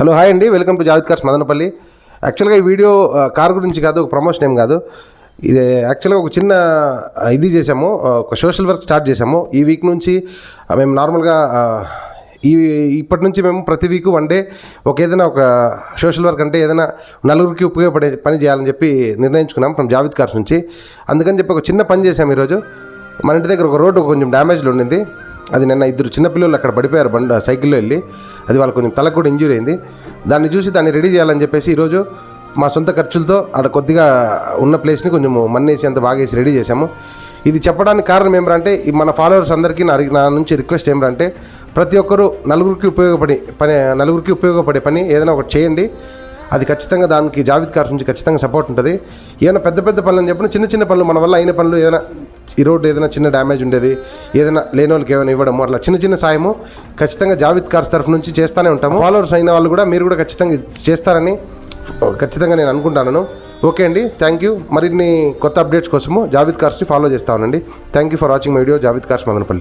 Hello hi అండి, welcome to Javid cars Madanapalle. యాక్చువల్గా ఈ వీడియో కార్ గురించి కాదు, ఒక ప్రమోషన్ ఏం కాదు. ఇది యాక్చువల్గా ఒక చిన్న ఇది చేసాము, ఒక సోషల్ వర్క్ స్టార్ట్ చేసాము. ఈ వీక్ నుంచి మేము నార్మల్గా ఇప్పటి నుంచి మేము ప్రతి వీక్ వన్ డే ఏదైనా ఒక సోషల్ వర్క్ అంటే ఏదైనా నలుగురికి ఉపయోగపడే పని చేయాలని చెప్పి నిర్ణయించుకున్నాం ఫ్రమ్ జావిద్ కార్స్ నుంచి. అందుకని చెప్పి ఒక చిన్న పని చేసాము ఈరోజు. మన ఇంటి దగ్గర ఒక రోడ్డు కొంచెం డ్యామేజ్లో ఉండింది. అది నిన్న ఇద్దరు చిన్నపిల్లలు అక్కడ పడిపోయారు సైకిల్లో వెళ్ళి. అది వాళ్ళకి కొంచెం తలకు కూడా ఇంజూరీ అయింది. దాన్ని చూసి దాన్ని రెడీ చేయాలని చెప్పేసి ఈరోజు మా సొంత ఖర్చులతో అక్కడ కొద్దిగా ఉన్న ప్లేస్ని కొంచెం మన్నేసి అంత బాగేసి రెడీ చేశాము. ఇది చెప్పడానికి కారణం ఏమిటంటే మన ఫాలోవర్స్ అందరికీ నా నుంచి రిక్వెస్ట్ ఏమిటంటే ప్రతి ఒక్కరూ నలుగురికి ఉపయోగపడే పని ఏదైనా ఒకటి చేయండి. అది ఖచ్చితంగా దానికి జావిద్ కార్స్ నుంచి ఖచ్చితంగా సపోర్ట్ ఉంటుంది. ఏదైనా పెద్ద పనులు అని చెప్పిన చిన్న పనులు, మన వల్ల అయిన పనులు, ఏదైనా ఈ రోడ్డు ఏదైనా చిన్న డ్యామేజ్ ఉండేది, ఏదైనా లేని వాళ్ళకి ఏమైనా ఇవ్వడము, అట్లా చిన్న సాయము ఖచ్చితంగా జావిద్ కార్స్ తరఫు నుంచి చేస్తూనే ఉంటాము. ఫాలోవర్స్ అయిన వాళ్ళు కూడా మీరు కూడా ఖచ్చితంగా చేస్తారని ఖచ్చితంగా నేను అనుకుంటాను. ఓకే అండి, థ్యాంక్ యూ. మరిన్ని కొత్త అప్డేట్స్ కోసము జావిద్ కార్స్ని ఫాలో చేస్తా ఉండండి. Thank you for watching my video. Javid cars Madanapalle.